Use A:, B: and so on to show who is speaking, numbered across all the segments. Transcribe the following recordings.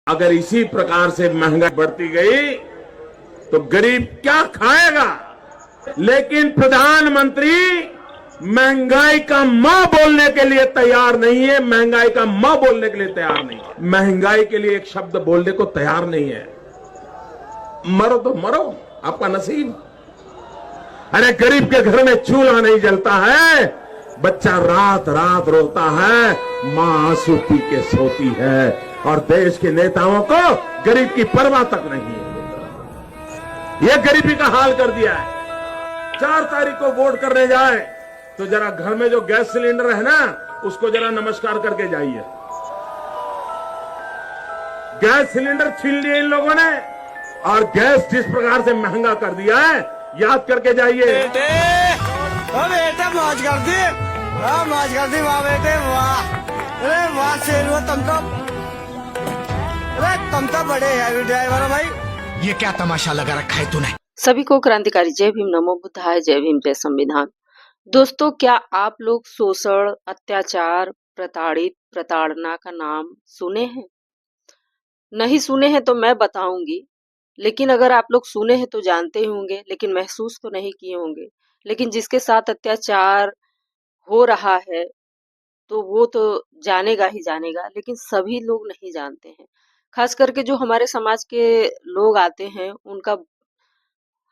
A: अगर इसी प्रकार से महंगाई बढ़ती गई तो गरीब क्या खाएगा। लेकिन प्रधानमंत्री महंगाई का मां बोलने के लिए तैयार नहीं है, महंगाई का मां बोलने के लिए तैयार नहीं है, महंगाई के लिए एक शब्द बोलने को तैयार नहीं है। मरो तो मरो, आपका नसीब। अरे गरीब के घर में चूल्हा नहीं जलता है, बच्चा रात रात रोता है, मां आंसू पी के सोती है, और देश के नेताओं को गरीब की परवाह तक नहीं है। यह गरीबी का हाल कर दिया है। 4 तारीख को वोट करने जाए तो जरा घर में जो गैस सिलेंडर है ना, उसको जरा नमस्कार करके जाइए। गैस सिलेंडर छीन लिए इन लोगों ने, और गैस जिस प्रकार से महंगा कर दिया है, याद करके जाइए।
B: बेटा मौज कर दी, मौज कर दी, वाह बेटे वाह। अरे वाह शेरू, तुम तो बड़े हैवी ड्राइवर हो भाई।
C: ये क्या तमाशा लगा रखा है तूने।
D: सभी को क्रांतिकारी जय भीम, नमो बुद्धाय, जय भीम, जय संविधान। दोस्तों, क्या आप लोग शोषण, अत्याचार, प्रताड़ित, प्रताड़ना का नाम सुने हैं? नहीं सुने हैं तो मैं बताऊंगी, लेकिन अगर आप लोग सुने हैं तो जानते ही होंगे, लेकिन महसूस तो नहीं किए होंगे। लेकिन जिसके साथ अत्याचार हो रहा है तो वो तो जानेगा ही जानेगा, लेकिन सभी लोग नहीं जानते हैं। खास करके जो हमारे समाज के लोग आते हैं, उनका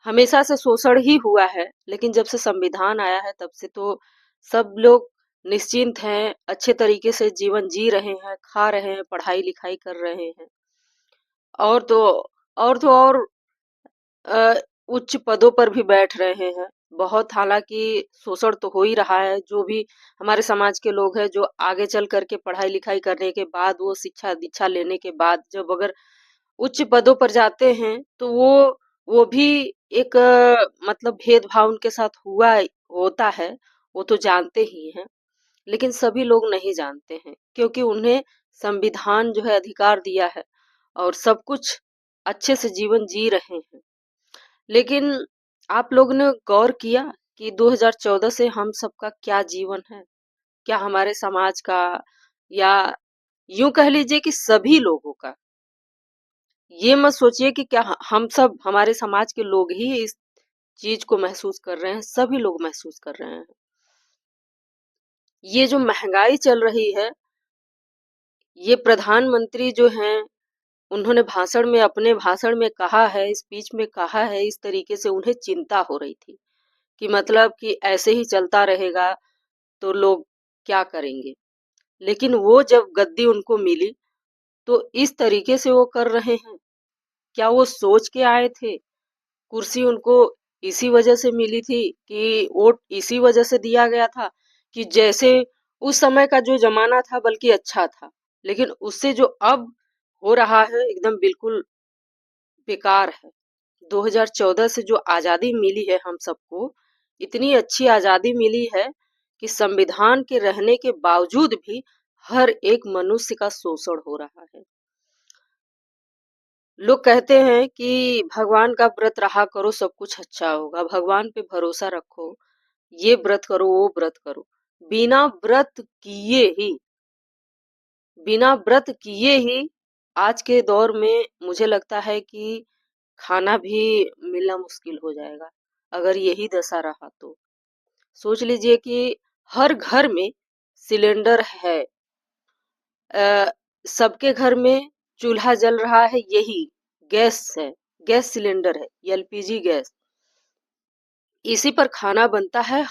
D: हमेशा से शोषण ही हुआ है, लेकिन जब से संविधान आया है तब से तो सब लोग निश्चिंत हैं, अच्छे तरीके से जीवन जी रहे हैं, खा रहे हैं, पढ़ाई लिखाई कर रहे हैं, और तो और उच्च पदों पर भी बैठ रहे हैं। बहुत हालांकि शोषण तो हो ही रहा है। जो भी हमारे समाज के लोग हैं, जो आगे चल करके पढ़ाई लिखाई करने के बाद, वो शिक्षा दीक्षा लेने के बाद जब अगर उच्च पदों पर जाते हैं तो वो भी एक मतलब भेदभाव उनके साथ होता है, वो तो जानते ही हैं। लेकिन सभी लोग नहीं जानते हैं, क्योंकि उन्हें संविधान जो है अधिकार दिया है और सब कुछ अच्छे से जीवन जी रहे हैं। लेकिन आप लोगों ने गौर किया कि 2014 से हम सबका क्या जीवन है? क्या हमारे समाज का, या यूं कह लीजिए कि सभी लोगों का? ये मत सोचिए कि क्या हम सब, हमारे समाज के लोग ही इस चीज को महसूस कर रहे हैं। सभी लोग महसूस कर रहे हैं। ये जो महंगाई चल रही है, ये प्रधानमंत्री जो हैं, उन्होंने अपने भाषण में कहा है, स्पीच में कहा है, इस तरीके से उन्हें चिंता हो रही थी कि मतलब कि ऐसे ही चलता रहेगा तो लोग क्या करेंगे। लेकिन वो जब गद्दी उनको मिली तो इस तरीके से वो कर रहे हैं। क्या वो सोच के आए थे? कुर्सी उनको इसी वजह से मिली थी कि वोट इसी वजह से दिया गया था कि जैसे उस समय का जो जमाना था बल्कि अच्छा था, लेकिन उससे जो अब हो रहा है एकदम बिल्कुल बेकार है। 2014 से जो आजादी मिली है हम सबको, इतनी अच्छी आजादी मिली है कि संविधान के रहने के बावजूद भी हर एक मनुष्य का शोषण हो रहा है। लोग कहते हैं कि भगवान का व्रत रहा करो, सब कुछ अच्छा होगा, भगवान पे भरोसा रखो, ये व्रत करो, वो व्रत करो। बिना व्रत किए ही आज के दौर में मुझे लगता है कि खाना भी मिलना मुश्किल हो जाएगा। अगर यही दशा रहा तो सोच लीजिए कि हर घर में सिलेंडर है, सबके घर में चूल्हा जल रहा है, यही गैस है, गैस सिलेंडर है, एलपीजी गैस, इसी पर खाना बनता है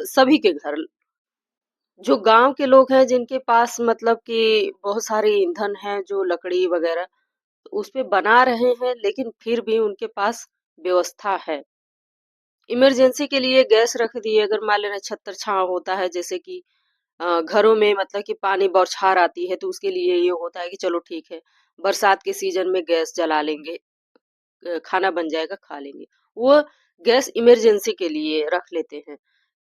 D: सभी के घर। जो गांव के लोग हैं, जिनके पास मतलब कि बहुत सारे ईंधन हैं, जो लकड़ी वगैरह, उस पे बना रहे हैं, लेकिन फिर भी उनके पास व्यवस्था है। इमरजेंसी के लिए गैस रख दिए, अगर मान लेना छतर छांव होता है, जैसे कि घरों में मतलब कि पानी बौछार आती है, तो उसके लिए ये होता है कि चलो ठीक है, बरसात के सीजन में गैस जला लेंगे, खाना बन जाएगा, खा लेंगे। वो गैस इमरजेंसी के लिए रख लेते हैं।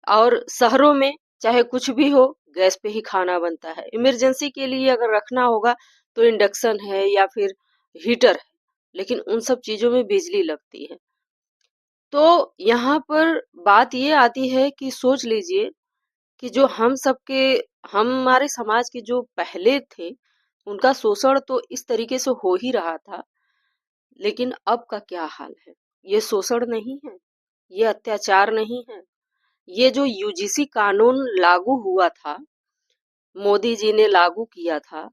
D: और शहरों में चाहे कुछ भी हो, गैस पे ही खाना बनता है। इमरजेंसी के लिए अगर रखना होगा तो इंडक्शन है या फिर हीटर है, लेकिन उन सब चीजों में बिजली लगती है। तो यहाँ पर बात ये आती है कि सोच लीजिए कि जो हमारे समाज के जो पहले थे, उनका शोषण तो इस तरीके से हो ही रहा था, लेकिन अब का क्या हाल है? ये शोषण नहीं है, ये अत्याचार नहीं है। ये जो यूजीसी कानून लागू हुआ था, मोदी जी ने लागू किया था,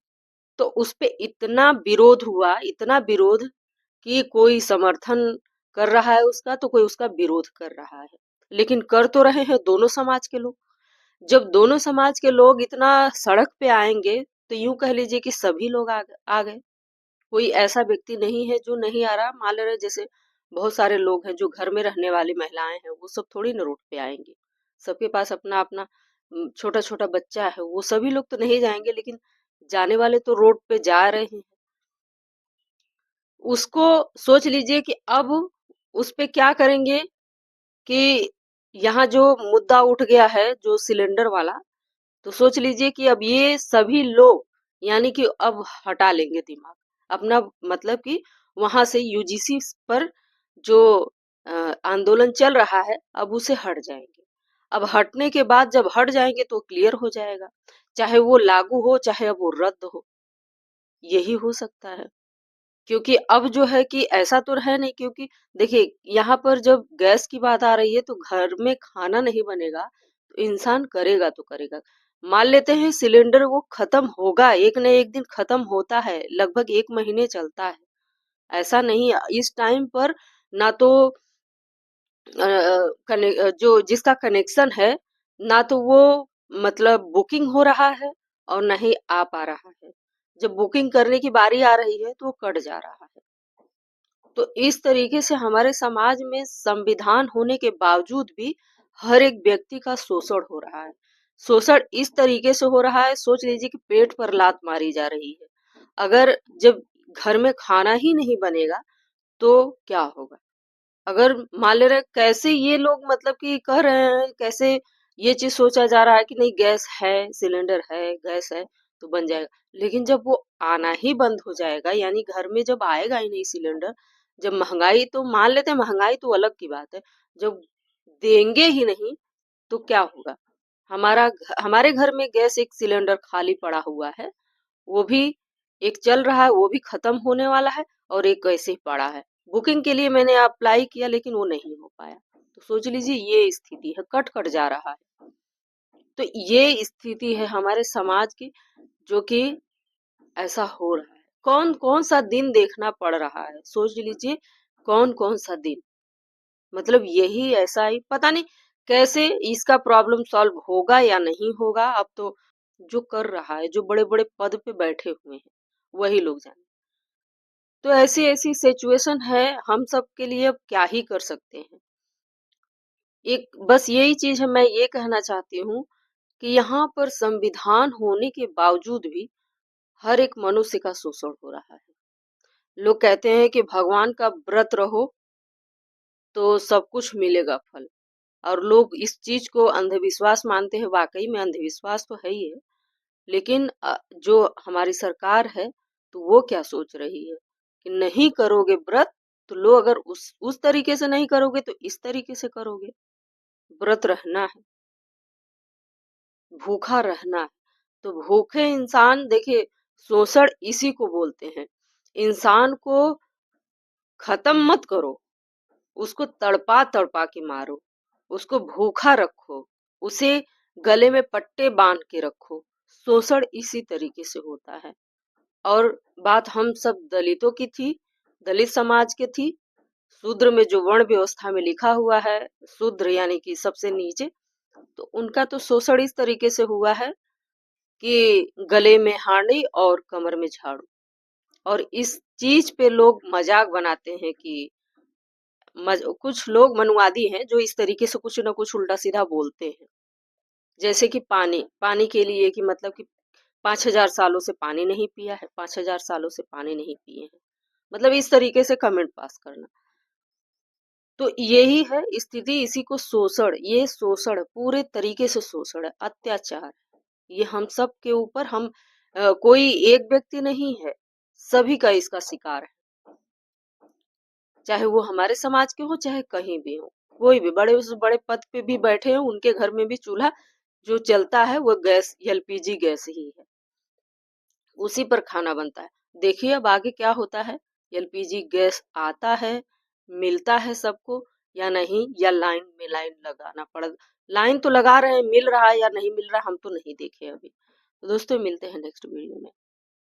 D: तो उस पे इतना विरोध हुआ, इतना विरोध कि कोई समर्थन कर रहा है उसका तो कोई उसका विरोध कर रहा है। लेकिन कर तो रहे हैं दोनों समाज के लोग। जब दोनों समाज के लोग इतना सड़क पे आएंगे तो यूं कह लीजिए कि सभी लोग आ गए। कोई ऐसा व्यक्ति नहीं है जो नहीं आ रहा। मान ले रहे जैसे बहुत सारे लोग हैं जो घर में रहने वाली महिलाएं हैं, वो सब थोड़ी ना रोड पे आएंगे। सबके पास अपना अपना छोटा छोटा बच्चा है, वो सभी लोग तो नहीं जाएंगे, लेकिन जाने वाले तो रोड पे जा रहे हैं। उसको सोच लीजिए कि अब उस पे क्या करेंगे कि यहाँ जो मुद्दा उठ गया है जो सिलेंडर वाला, तो सोच लीजिए कि अब ये सभी लोग यानी कि अब हटा लेंगे दिमाग अपना, मतलब कि वहां से यूजीसी पर जो आंदोलन चल रहा है अब उसे हट जाएंगे। अब हटने के बाद जब हट जाएंगे तो क्लियर हो जाएगा, चाहे वो लागू हो चाहे अब वो रद्द हो, यही हो सकता है। क्योंकि अब जो है कि ऐसा तो है नहीं, क्योंकि देखिए यहाँ पर जब गैस की बात आ रही है तो घर में खाना नहीं बनेगा तो इंसान करेगा तो करेगा। मान लेते हैं सिलेंडर वो खत्म होगा, एक न एक दिन खत्म होता है, लगभग 1 महीने चलता है। ऐसा नहीं है इस टाइम पर ना तो जो जिसका कनेक्शन है ना तो वो मतलब बुकिंग हो रहा है और ना ही आ पा रहा है। जब बुकिंग करने की बारी आ रही है तो वो कट जा रहा है। तो इस तरीके से हमारे समाज में संविधान होने के बावजूद भी हर एक व्यक्ति का शोषण हो रहा है। शोषण इस तरीके से हो रहा है, सोच लीजिए कि पेट पर लात मारी जा रही है। अगर जब घर में खाना ही नहीं बनेगा तो क्या होगा? अगर मान ले रहे कैसे ये लोग मतलब कि कह रहे हैं, कैसे ये चीज सोचा जा रहा है कि नहीं गैस है, सिलेंडर है, गैस है तो बन जाएगा। लेकिन जब वो आना ही बंद हो जाएगा, यानी घर में जब आएगा ही नहीं सिलेंडर, जब महंगाई, तो मान लेते हैं महंगाई तो अलग की बात है, जब देंगे ही नहीं तो क्या होगा? हमारे घर में गैस एक सिलेंडर खाली पड़ा हुआ है, वो भी एक चल रहा है, वो भी खत्म होने वाला है, और एक ऐसे ही पड़ा है। बुकिंग के लिए मैंने अप्लाई किया लेकिन वो नहीं हो पाया। तो सोच लीजिए ये स्थिति है, कट कट जा रहा है। तो ये स्थिति है हमारे समाज की, जो कि ऐसा हो रहा है। कौन कौन सा दिन देखना पड़ रहा है, सोच लीजिए कौन कौन सा दिन, मतलब यही ऐसा ही पता नहीं कैसे इसका प्रॉब्लम सॉल्व होगा या नहीं होगा। अब तो जो कर रहा है, जो बड़े बड़े पद पे बैठे हुए हैं, वही लोग जाने। तो ऐसी ऐसी सिचुएशन है, हम सब के लिए अब क्या ही कर सकते हैं। एक बस यही चीज है, मैं ये कहना चाहती हूँ कि यहाँ पर संविधान होने के बावजूद भी हर एक मनुष्य का शोषण हो रहा है। लोग कहते हैं कि भगवान का व्रत रहो तो सब कुछ मिलेगा फल, और लोग इस चीज को अंधविश्वास मानते हैं। वाकई में अंधविश्वास तो है ही है, लेकिन जो हमारी सरकार है तो वो क्या सोच रही है कि नहीं करोगे व्रत तो लो, अगर उस तरीके से नहीं करोगे तो इस तरीके से करोगे। व्रत रहना है, भूखा रहना है। तो भूखे इंसान, देखिए शोषण इसी को बोलते हैं। इंसान को खत्म मत करो, उसको तड़पा तड़पा के मारो, उसको भूखा रखो, उसे गले में पट्टे बांध के रखो। शोषण इसी तरीके से होता है। और बात हम सब दलितों की थी, दलित समाज के थी। शूद्र में जो वर्ण व्यवस्था में लिखा हुआ है, शूद्र यानी कि सबसे नीचे, तो उनका तो शोषण इस तरीके से हुआ है कि गले में हांडी और कमर में झाड़ू। और इस चीज पे लोग मजाक बनाते हैं कि कुछ लोग मनुवादी हैं जो इस तरीके से कुछ ना कुछ उल्टा सीधा बोलते हैं। जैसे कि पानी के लिए कि मतलब कि 5,000 सालों से पानी नहीं पिया है, 5,000 सालों से पानी नहीं पिए हैं, मतलब इस तरीके से कमेंट पास करना। तो यही है स्थिति, इसी को शोषण, ये शोषण पूरे तरीके से शोषण है, अत्याचार है। ये हम सब के ऊपर, हम कोई एक व्यक्ति नहीं है, सभी का इसका शिकार है। चाहे वो हमारे समाज के हो चाहे कहीं भी हो, कोई भी बड़े से बड़े पद पे भी बैठे हो, उनके घर में भी चूल्हा जो चलता है वो गैस, एलपीजी गैस ही है। उसी पर खाना बनता है। देखिए अब आगे क्या होता है, एलपीजी गैस आता है, मिलता है सबको या नहीं, या लाइन में लाइन लगाना पड़, लाइन तो लगा रहे हैं, मिल रहा है या नहीं मिल रहा हम तो नहीं देखे अभी। तो दोस्तों मिलते हैं नेक्स्ट वीडियो में।